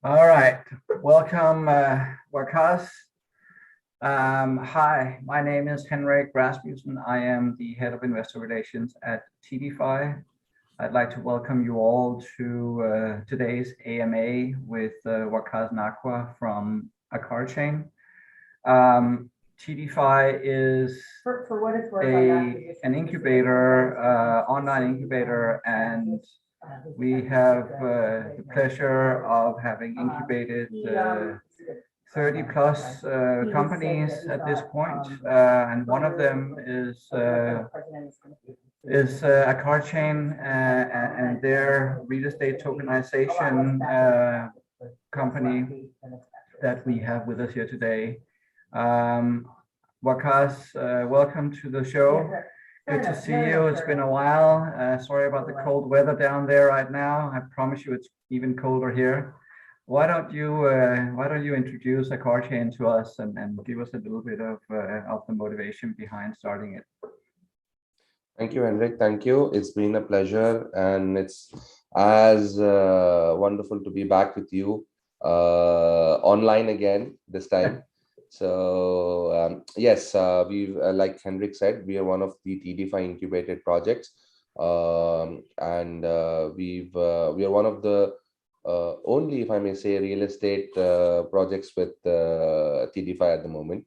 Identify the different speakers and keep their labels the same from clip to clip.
Speaker 1: All right, welcome, Waqas. Hi, my name is Henrik Rasmussen. I am the head of investor relations at TDFi. I'd like to welcome you all to today's AMA with Waqas Nakhwa from Aqarchain. TDFi is
Speaker 2: For what it's worth,
Speaker 1: an incubator, online incubator, and we have the pleasure of having incubated 30 plus companies at this point, and one of them is Aqarchain and their real estate tokenization company that we have with us here today. Waqas, welcome to the show. Good to see you. It's been a while. Sorry about the cold weather down there right now. I promise you it's even colder here. Why don't you introduce Aqarchain to us and give us a little bit of the motivation behind starting it?
Speaker 3: Thank you, Henrik. Thank you. It's been a pleasure, and it's as wonderful to be back with you online again this time. So yes, we've like Henrik said, we are one of the TDFi incubated projects, and we are one of the only, if I may say, real estate projects with TDFi at the moment.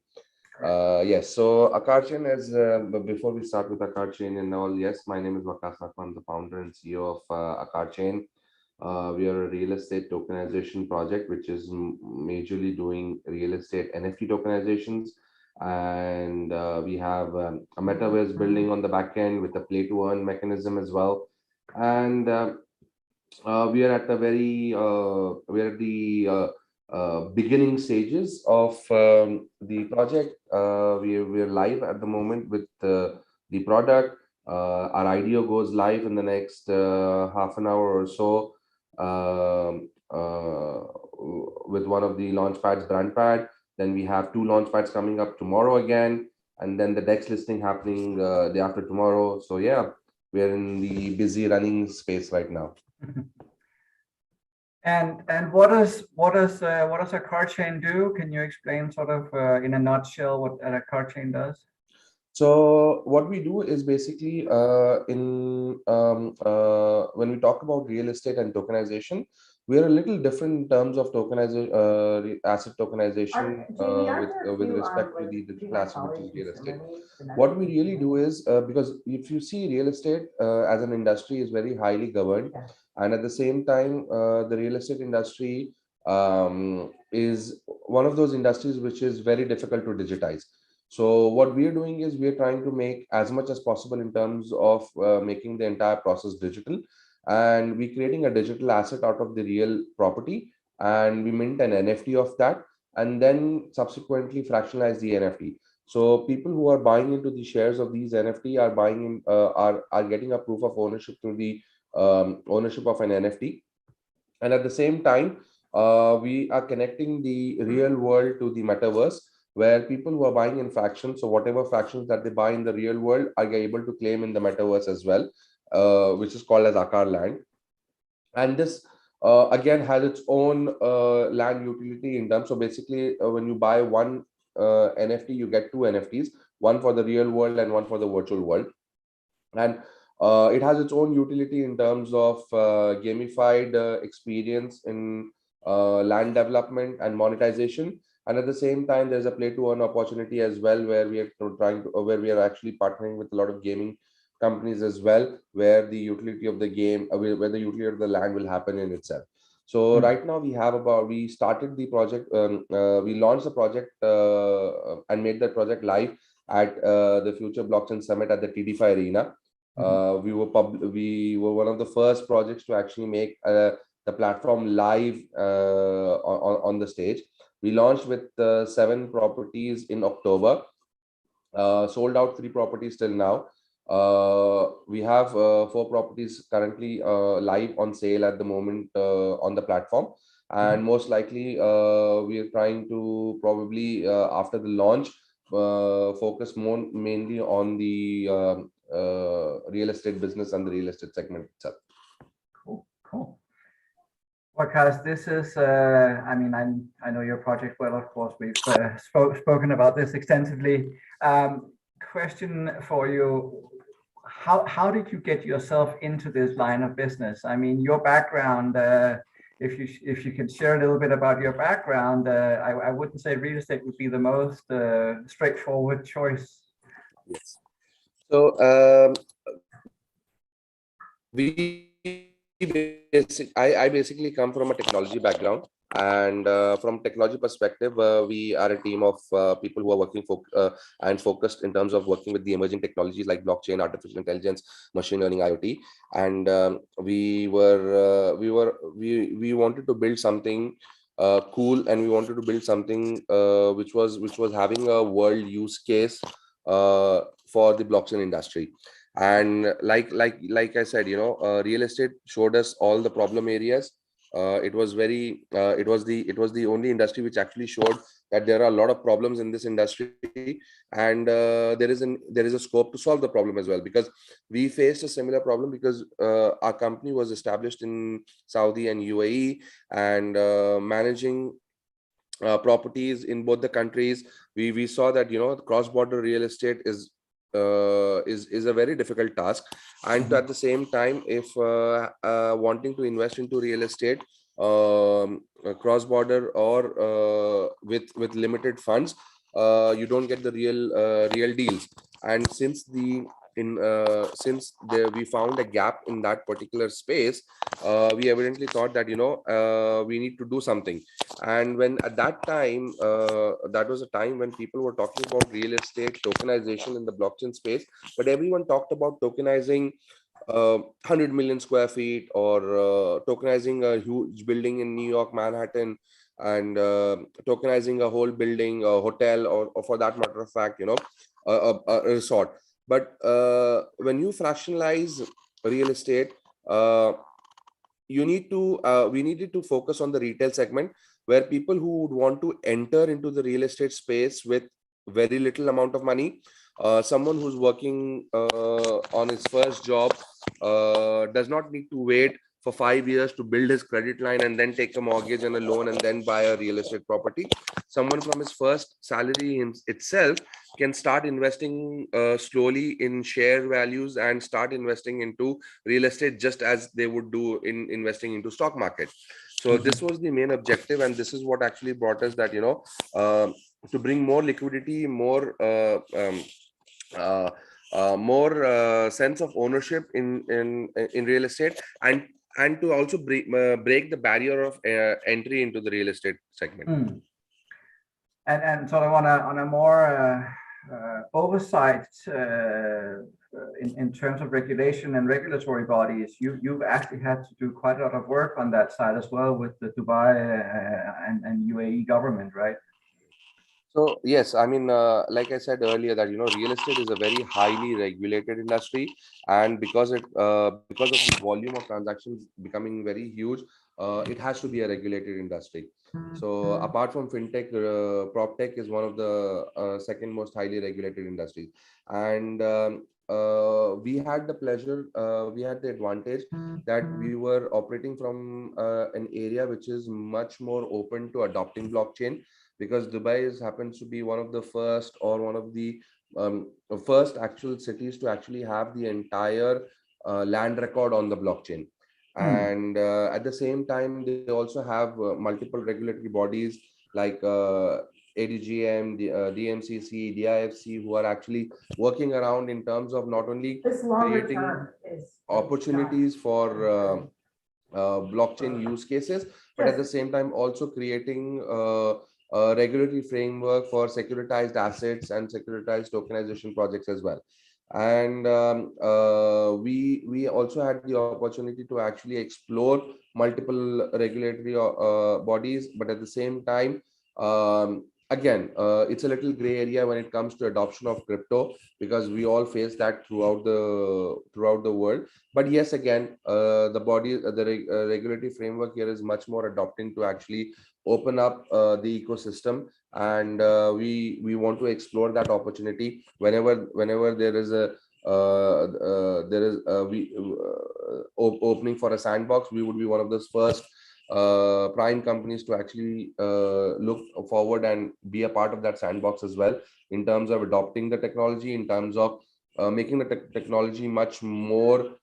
Speaker 3: Yes, so Aqarchain is, before we start with Aqarchain and all, yes, my name is Waqas Nakhwa. I'm the founder and CEO of Aqarchain. We are a real estate tokenization project, which is majorly doing real estate NFT tokenizations. And we have a metaverse building on the back end with a play to earn mechanism as well. And we are at the beginning stages of the project. We're live at the moment with the product. Our IDO goes live in the next half an hour or so with one of the launch pads, Brandpad. Then we have 2 launch pads coming up tomorrow again, and then the DEX listing happening day after tomorrow. So yeah, we're in the busy running space right now.
Speaker 1: And what does Aqarchain do? Can you explain sort of in a nutshell what Aqarchain does?
Speaker 3: So what we do is basically when we talk about real estate and tokenization, we're a little different in terms of tokenization, asset tokenization with respect to the digital asset, which is real estate. What we really do is because if you see real estate as an industry is very highly governed, and at the same time, the real estate industry is one of those industries which is very difficult to digitize. So what we are doing is we are trying to make as much as possible in terms of making the entire process digital, and we're creating a digital asset out of the real property, and we mint an NFT of that, and then subsequently fractionalize the NFT. So people who are buying into the shares of these NFT are buying in, are getting a proof of ownership through the ownership of an NFT, and at the same time, we are connecting the real world to the metaverse, where people who are buying in fractions, so whatever fractions that they buy in the real world are able to claim in the metaverse as well, which is called as Aqarland. And this again has its own land utility in terms. So basically, when you buy one NFT, you get 2 NFTs, one for the real world and one for the virtual world. And it has its own utility in terms of gamified experience in land development and monetization. And at the same time, there's a play to earn opportunity as well, where we are where we are actually partnering with a lot of gaming companies as well, where the utility of the game, where the utility of the land will happen in itself. So right now we started the project, we launched the project and made the project live at the Future Blockchain Summit at the TDFi Arena. We were one of the first projects to actually make the platform live on the stage. We launched with 7 properties in October, sold out 3 properties till now. We have 4 properties currently live on sale at the moment on the platform. And most likely, we are trying to probably, after the launch, focus mainly on the real estate business and the real estate segment itself.
Speaker 1: Cool. Waqas, this is, I mean, I know your project well, of course, we've spoken about this extensively. Question for you, how did you get yourself into this line of business? I mean, your background, if you can share a little bit about your background, I wouldn't say real estate would be the most straightforward choice.
Speaker 3: Yes. So I basically come from a technology background, and from technology perspective, we are a team of people who are working and focused in terms of working with the emerging technologies like blockchain, artificial intelligence, machine learning, IoT, and we wanted to build something cool, and we wanted to build something which was having a world use case for the blockchain industry. And like I said, real estate showed us all the problem areas. It was the only industry which actually showed that there are a lot of problems in this industry, and there is a scope to solve the problem as well, because we faced a similar problem, because our company was established in Saudi and UAE, and managing properties in both the countries, we saw that cross-border real estate is a very difficult task. And at the same time, if wanting to invest into real estate, cross-border or with limited funds, you don't get the real deals. And since we found a gap in that particular space, we evidently thought that we need to do something. And when at that time, that was a time when people were talking about real estate tokenization in the blockchain space, but everyone talked about tokenizing 100 million square feet, or tokenizing a huge building in New York, Manhattan, and tokenizing a whole building, a hotel, or for that matter of fact, a resort. But when you fractionalize real estate, we needed to focus on the retail segment, where people who would want to enter into the real estate space with very little amount of money, someone who's working on his first job, does not need to wait for 5 years to build his credit line and then take a mortgage and a loan and then buy a real estate property. Someone from his first salary itself can start investing slowly in share values and start investing into real estate, just as they would do in investing into stock market. So this was the main objective, and this is what actually brought us that, to bring more liquidity, more sense of ownership in real estate, and to also break the barrier of entry into the real estate segment.
Speaker 1: And sort of on a more oversight in terms of regulation and regulatory bodies, you've actually had to do quite a lot of work on that side as well with the Dubai and UAE government, right?
Speaker 3: So yes, I mean, like I said earlier, that real estate is a very highly regulated industry, and because of the volume of transactions becoming very huge, it has to be a regulated industry. So apart from fintech, prop tech is one of the second most highly regulated industries, and we had the advantage that we were operating from an area which is much more open to adopting blockchain, because Dubai happens to be one of the first, or one of the first actual cities to actually have the entire land record on the blockchain. And at the same time, they also have multiple regulatory bodies like ADGM, DMCC, DIFC, who are actually working around in terms of not only creating opportunities for blockchain use cases, but at the same time also creating a regulatory framework for securitized assets and securitized tokenization projects as well. And we also had the opportunity to actually explore multiple regulatory bodies, but at the same time, again, it's a little gray area when it comes to adoption of crypto, because we all face that throughout the world. But yes, again, the regulatory framework here is much more adopting to actually open up the ecosystem, and we want to explore that opportunity whenever there is opening for a sandbox. We would be one of those first prime companies to actually look forward and be a part of that sandbox as well, in terms of adopting the technology, in terms of making the technology much more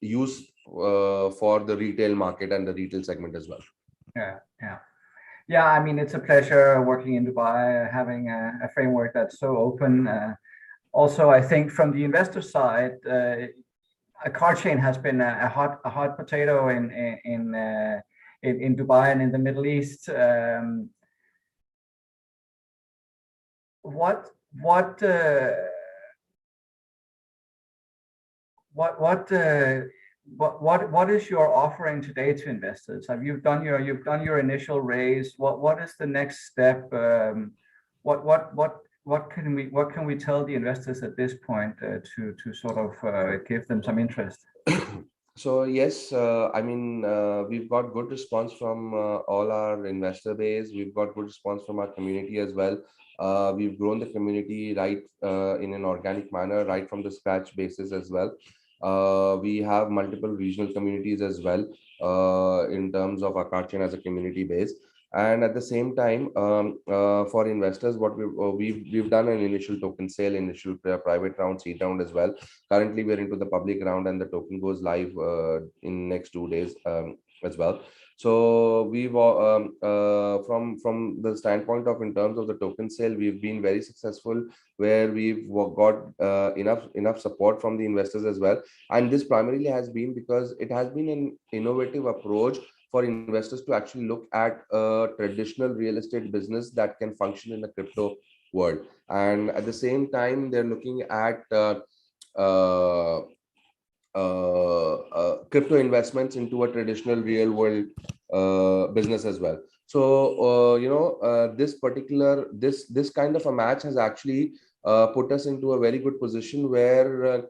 Speaker 3: use for the retail market and the retail segment as well.
Speaker 1: Yeah. I mean, it's a pleasure working in Dubai, having a framework that's so open. Also, I think from the investor side, Aqarchain has been a hot potato in Dubai and in the Middle East. What is your offering today to investors? You've done your initial raise. What is the next step? What can we tell the investors at this point to sort of give them some interest?
Speaker 3: So yes, I mean, we've got good response from all our investor base. We've got good response from our community as well. We've grown the community right in an organic manner, right from the scratch basis as well. We have multiple regional communities as well in terms of Aqarchain as a community base. And at the same time, for investors, what we've done an initial token sale, initial private round, seed round as well. Currently, we're into the public round, and the token goes live in next 2 days as well. So we've from the standpoint of in terms of the token sale, we've been very successful, where we've got enough support from the investors as well. And this primarily has been because it has been an innovative approach for investors to actually look at a traditional real estate business that can function in the crypto world, and at the same time they're looking at crypto investments into a traditional real world business as well. So this kind of a match has actually put us into a very good position, where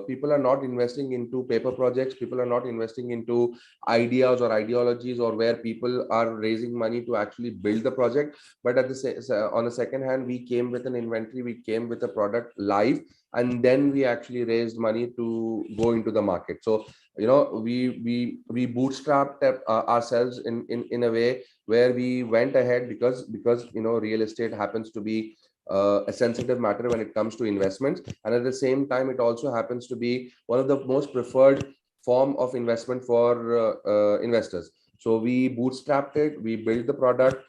Speaker 3: people are not investing into paper projects, people are not investing into ideas or ideologies, or where people are raising money to actually build the project. But at the on the second hand, we came with an inventory, we came with a product live, and then we actually raised money to go into the market. So we bootstrapped ourselves in a way where we went ahead, because real estate happens to be a sensitive matter when it comes to investments, and at the same time it also happens to be one of the most preferred form of investment for investors. So we bootstrapped it, we built the product,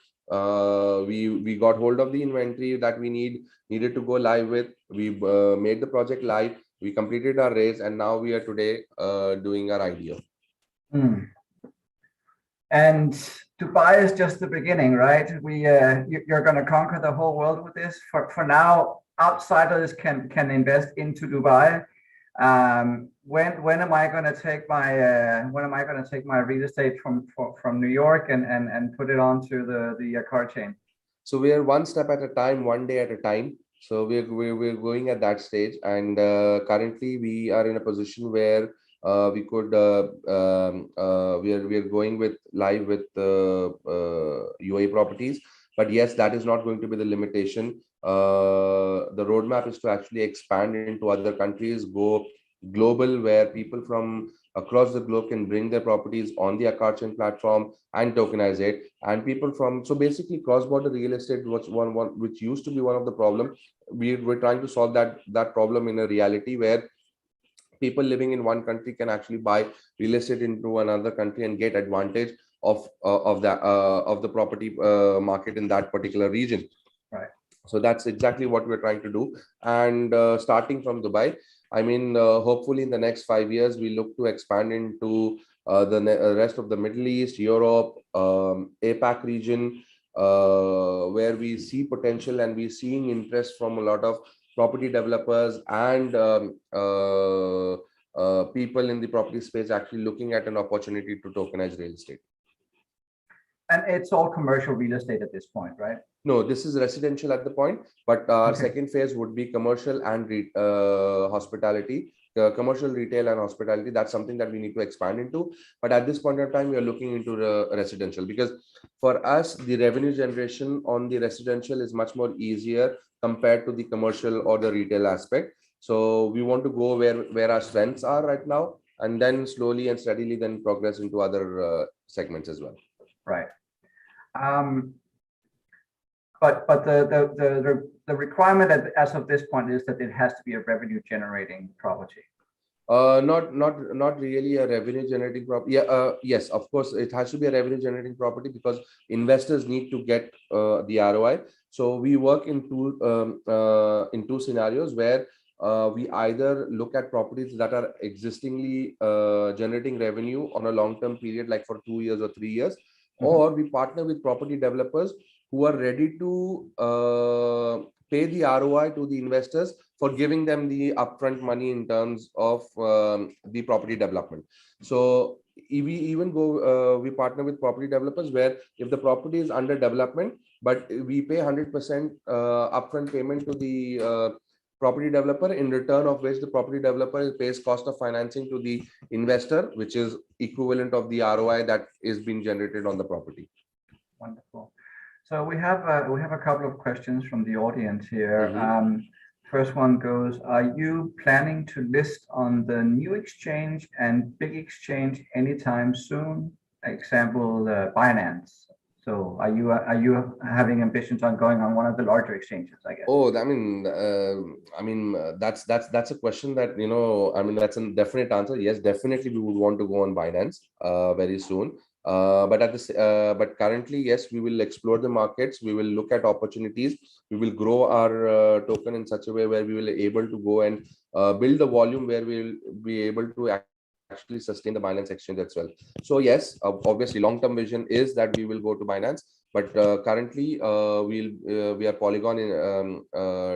Speaker 3: we got hold of the inventory that we needed to go live with. We made the project live, we completed our raise, and now we are today doing our IDO.
Speaker 1: And Dubai is just the beginning, right? You're going to conquer the whole world with this. For now, outsiders can invest into Dubai. When am I going to take my real estate from New York and put it onto the Aqarchain?
Speaker 3: So we are one step at a time, one day at a time. So we're going at that stage, and currently we are in a position where we could we are going with live with UAE properties. But yes, that is not going to be the limitation. The roadmap is to actually expand into other countries, go global, where people from across the globe can bring their properties on the Aqarchain platform and tokenize it. And people from, so basically cross-border real estate was one which used to be one of the problem. We're trying to solve that problem in a reality where people living in one country can actually buy real estate into another country and get advantage of the property market in that particular region.
Speaker 1: Right.
Speaker 3: So that's exactly what we're trying to do. And starting from Dubai, I mean, hopefully in the next 5 years, we look to expand into the rest of the Middle East, Europe, APAC region, where we see potential and we're seeing interest from a lot of property developers and people in the property space actually looking at an opportunity to tokenize real estate.
Speaker 1: And it's all commercial real estate at this point, right?
Speaker 3: No, this is residential at the point, but our second phase would be commercial and hospitality. Commercial, retail, and hospitality, that's something that we need to expand into. But at this point of time, we are looking into the residential, because for us, the revenue generation on the residential is much more easier compared to the commercial or the retail aspect. So we want to go where our strengths are right now, and then slowly and steadily then progress into other segments as well.
Speaker 1: Right. But the requirement as of this point is that it has to be a revenue generating property.
Speaker 3: Not really a revenue generating property. Yeah, yes, of course, it has to be a revenue generating property because investors need to get the ROI. So we work in two scenarios where we either look at properties that are existingly generating revenue on a long-term period, like for 2 years or 3 years, or we partner with property developers who are ready to pay the ROI to the investors for giving them the upfront money in terms of the property development. So we even we partner with property developers where if the property is under development, but we pay 100% upfront payment to the property developer, in return of which the property developer pays cost of financing to the investor, which is equivalent of the ROI that is being generated on the property.
Speaker 1: Wonderful. So we have a couple of questions from the audience here. First one goes, are you planning to list on the new exchange and big exchange anytime soon? Example, Binance. So are you having ambitions on going on one of the larger exchanges, I guess?
Speaker 3: Oh, that's a question that, that's a definite answer. Yes, definitely we would want to go on Binance very soon. But currently, yes, we will explore the markets. We will look at opportunities. We will grow our token in such a way where we will be able to go and build the volume where we will be able to actually sustain the Binance exchange as well. So yes, obviously, long-term vision is that we will go to Binance. But currently, we are Polygon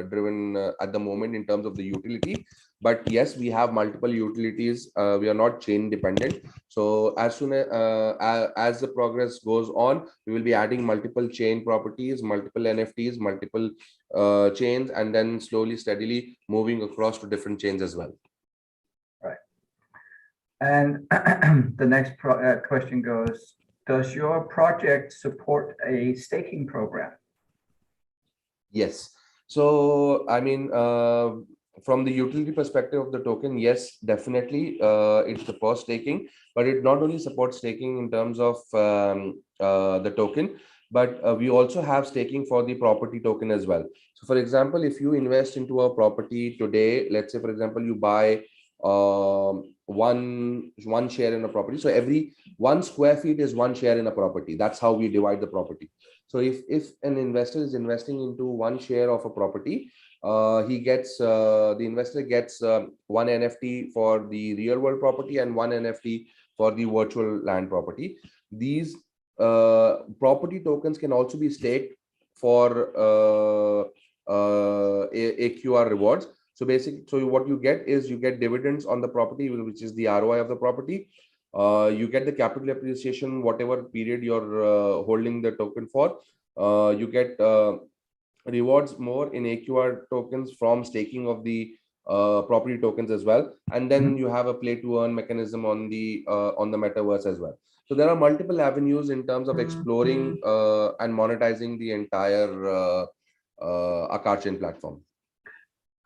Speaker 3: driven at the moment in terms of the utility. But yes, we have multiple utilities. We are not chain dependent. So as soon as the progress goes on, we will be adding multiple chain properties, multiple NFTs, multiple chains, and then slowly, steadily moving across to different chains as well.
Speaker 1: Right. And the next question goes, does your project support a staking program?
Speaker 3: Yes. So, from the utility perspective of the token, yes, definitely, it's the first staking, but it not only supports staking in terms of the token, but we also have staking for the property token as well. So, for example, if you invest into a property today, let's say, for example, you buy one share in a property. So every 1 square feet is 1 share in a property. That's how we divide the property. So if an investor is investing into 1 share of a property, the investor gets 1 NFT for the real world property and 1 NFT for the virtual land property. These property tokens can also be staked for AQR rewards. So what you get is you get dividends on the property, which is the ROI of the property. You get the capital appreciation, whatever period you're holding the token for. You get rewards more in AQR tokens from staking of the property tokens as well. And then you have a play to earn mechanism on the metaverse as well. So there are multiple avenues in terms of exploring and monetizing the entire Aqarchain platform.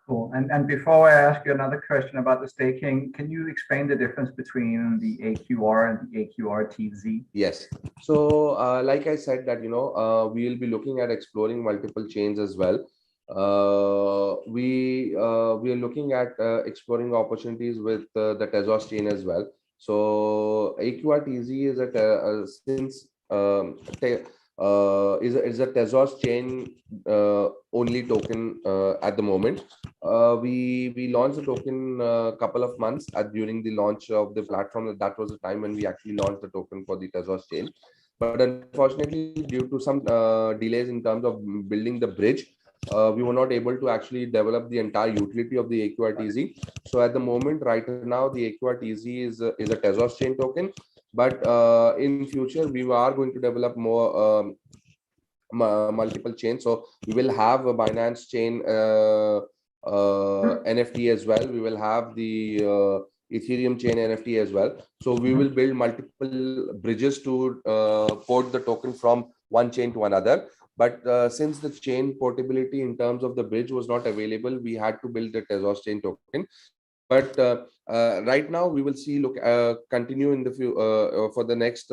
Speaker 1: Cool. And before I ask you another question about the staking, can you explain the difference between the AQR and the AQRTZ?
Speaker 3: Yes. So, like I said, that we will be looking at exploring multiple chains as well. We are looking at exploring opportunities with the Tezos chain as well. So, AQRTZ is a Tezos chain only token at the moment. We launched the token a couple of months during the launch of the platform. That was the time when we actually launched the token for the Tezos chain. But unfortunately, due to some delays in terms of building the bridge, we were not able to actually develop the entire utility of the AQRTZ. So at the moment, right now, the AQRTZ is a Tezos chain token. But in future, we are going to develop more multiple chains. So we will have a Binance chain NFT as well. We will have the Ethereum chain NFT as well. So we will build multiple bridges to port the token from one chain to another. But since the chain portability in terms of the bridge was not available, we had to build the Tezos chain token. But right now we will see, look, continue in the few for the next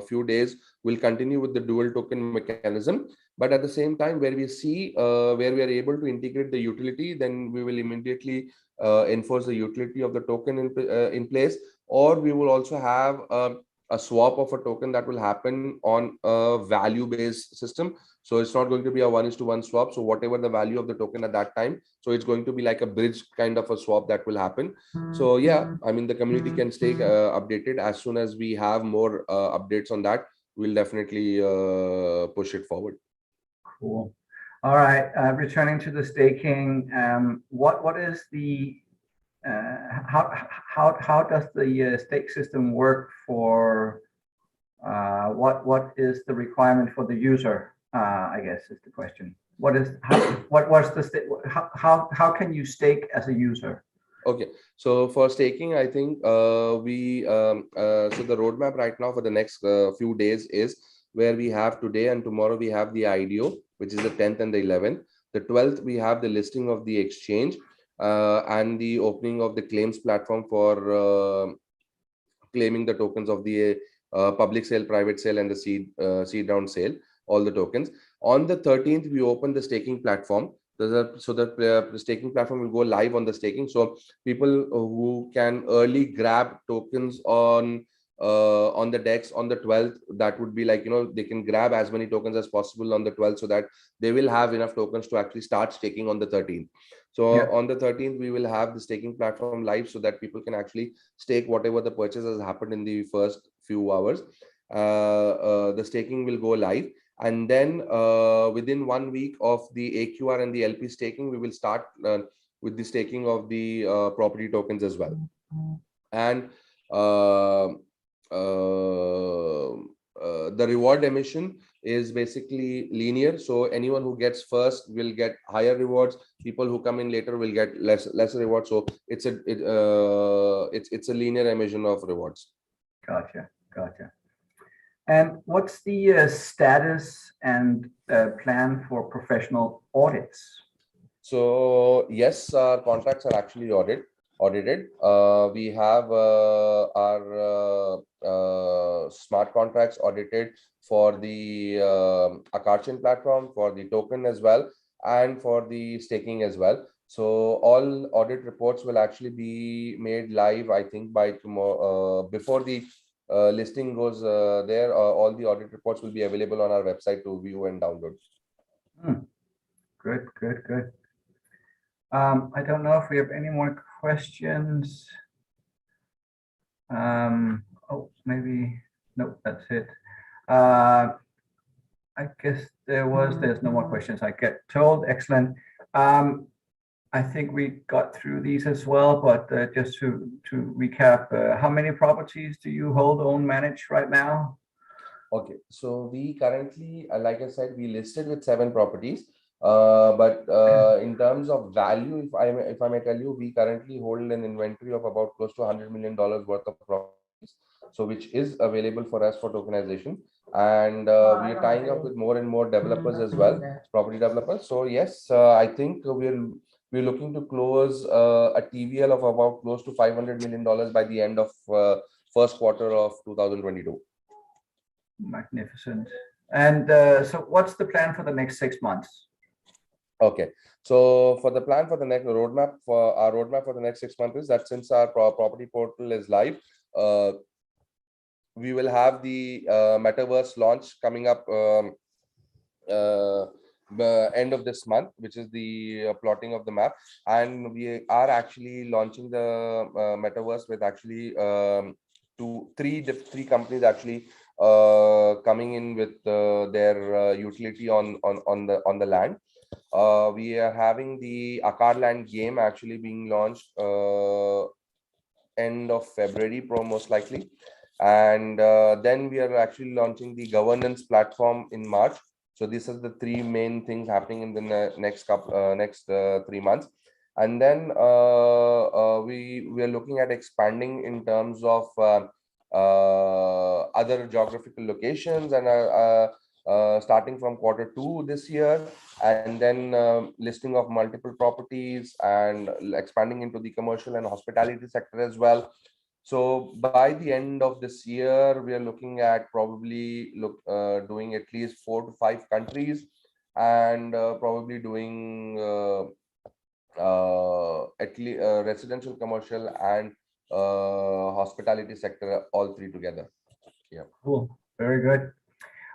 Speaker 3: few days, we'll continue with the dual token mechanism. But at the same time, where we see where we are able to integrate the utility, then we will immediately enforce the utility of the token in place. Or we will also have a swap of a token that will happen on a value based system. So it's not going to be a 1:1 swap. So whatever the value of the token at that time, so it's going to be like a bridge kind of a swap that will happen. So yeah, I mean, the community can stay updated. As soon as we have more updates on that, we'll definitely push it forward.
Speaker 1: Cool. All right. Returning to the staking, what is the how does the stake system work for what is the requirement for the user? I guess is the question. What is what's the how can you stake as a user?
Speaker 3: Okay, so for staking, I think so the roadmap right now for the next few days is where we have today and tomorrow we have the IDO, which is the 10th and the 11th. The 12th we have the listing of the exchange and the opening of the claims platform for claiming the tokens of the public sale, private sale, and the seed round sale, all the tokens. On the 13th, we open the staking platform. So the staking platform will go live on the staking. So people who can early grab tokens on the DEX on the 12th, that would be like, they can grab as many tokens as possible on the 12th, so that they will have enough tokens to actually start staking on the 13th. So
Speaker 1: Yeah.
Speaker 3: on the 13th, we will have the staking platform live so that people can actually stake whatever the purchase has happened in the first few hours. The staking will go live. And then within 1 week of the AQR and the LP staking, we will start with the staking of the property tokens as well. And the reward emission is basically linear. So anyone who gets first will get higher rewards. People who come in later will get lesser rewards. So it's a linear emission of rewards.
Speaker 1: Gotcha. And what's the status and plan for professional audits?
Speaker 3: So yes, our contracts are actually audited. We have our smart contracts audited for the Aqarchain platform, for the token as well, and for the staking as well. So all audit reports will actually be made live, I think, by tomorrow. Before the listing goes there, all the audit reports will be available on our website to view and download.
Speaker 1: Good. I don't know if we have any more questions. Oh, maybe, nope, that's it. I guess there's no more questions, I get told. Excellent. I think we got through these as well, but just to recap, how many properties do you hold, own, manage right now?
Speaker 3: Okay, so we currently, like I said, we listed with 7 properties. But in terms of value, if I may tell you, we currently hold an inventory of about close to $100 million worth of properties, so which is available for us for tokenization. And we are tying up with more and more developers as well, property developers. So yes, I think we're looking to close a TVL of about close to $500 million by the end of first quarter of 2022.
Speaker 1: Magnificent. And so what's the plan for the next 6 months?
Speaker 3: Okay, so for the plan for the next roadmap, for our roadmap for the next 6 months is that since our property portal is live, we will have the metaverse launch coming up the end of this month, which is the plotting of the map. And we are actually launching the metaverse with actually three companies actually coming in with their utility on the land. We are having the Aqarchain game actually being launched end of February, most likely. And then we are actually launching the governance platform in March. So these are the 3 main things happening in the next 3 months. And then we are looking at expanding in terms of other geographical locations, and starting from Q2 this year, and then listing of multiple properties and expanding into the commercial and hospitality sector as well. So by the end of this year, we are looking at probably doing at least 4 to 5 countries, and probably doing at least residential, commercial, and hospitality sector, all three together. Yeah.
Speaker 1: Cool. Very good.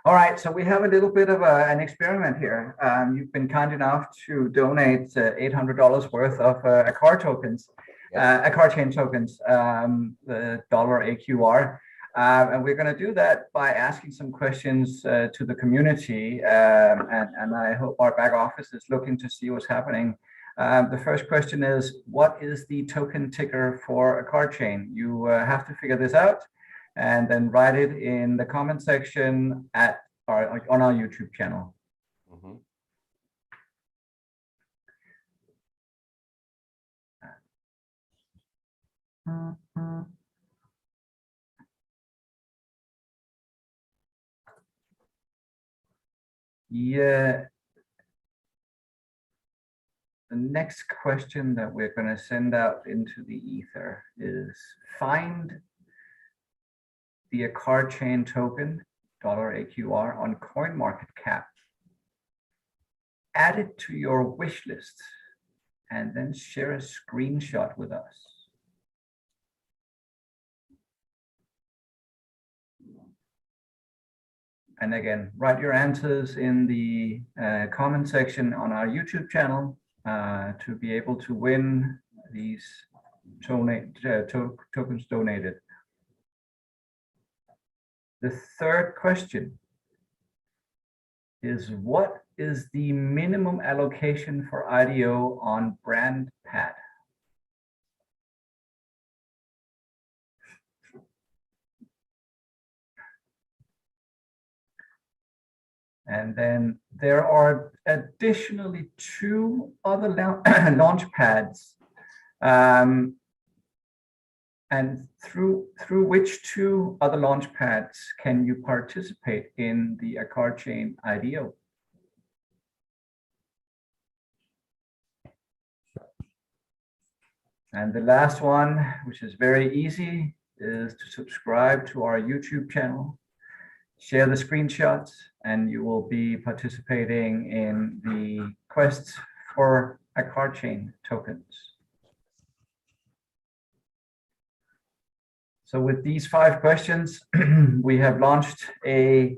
Speaker 1: All right, so we have a little bit of an experiment here. You've been kind enough to donate $800 worth of Aqarchain tokens, the dollar AQR. And we're going to do that by asking some questions to the community. And I hope our back office is looking to see what's happening. The first question is, what is the token ticker for Aqarchain? You have to figure this out, and then write it in the comment section on our YouTube channel.
Speaker 3: Mm-hmm.
Speaker 1: Yeah. The next question that we're going to send out into the ether is, find the Aqarchain token, $AQR, on CoinMarketCap. Add it to your wish list, and then share a screenshot with us. And again, write your answers in the comment section on our YouTube channel to be able to win these tokens donated. The third question is, what is the minimum allocation for IDO on BrandPad? And then there are additionally 2 other launch pads, and through which 2 other launch pads can you participate in the Aqarchain IDO? And the last one, which is very easy, is to subscribe to our YouTube channel, share the screenshots, and you will be participating in the quests for Aqarchain tokens. So with these 5 questions, we have launched a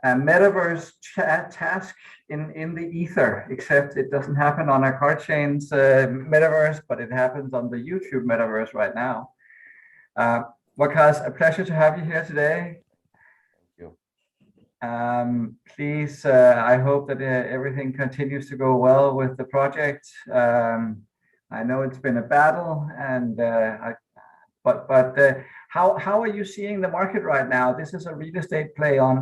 Speaker 1: metaverse chat task in the ether, except it doesn't happen on Aqarchain's metaverse, but it happens on the YouTube metaverse right now. Waqas, a pleasure to have you here today. Please, I hope that everything continues to go well with the project. I know it's been a battle, and how are you seeing the market right now? This is a real estate play on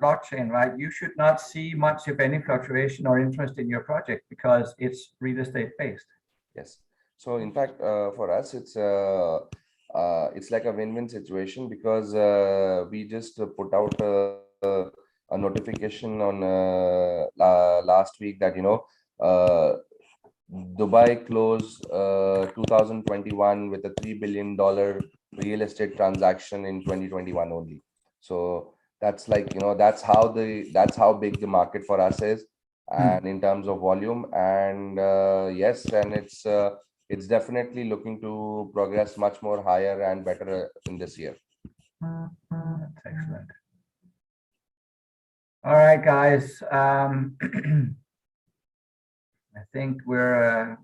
Speaker 1: blockchain, right? You should not see much, if any, fluctuation or interest in your project because it's real estate based.
Speaker 3: Yes. So in fact, for us, it's like a win-win situation, because we just put out a notification on last week that Dubai closed 2021 with a $3 billion real estate transaction in 2021 only. So that's like, that's how big the market for us is, and in terms of volume. And yes, and it's definitely looking to progress much more higher and better in this year.
Speaker 1: That's excellent. All right, guys. I think we're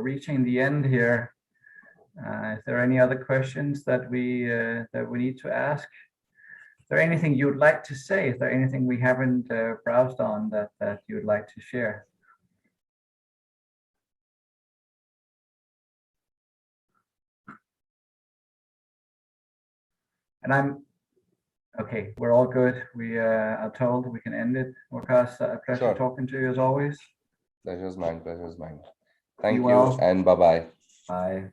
Speaker 1: reaching the end here. Is there any other questions that we need to ask? Is there anything you'd like to say? Is there anything we haven't browsed on that you'd like to share? And okay, we're all good. We are told we can end it. Waqas, a pleasure talking to you as always.
Speaker 3: Pleasure's mine. Thank you, and bye-bye.
Speaker 1: Bye.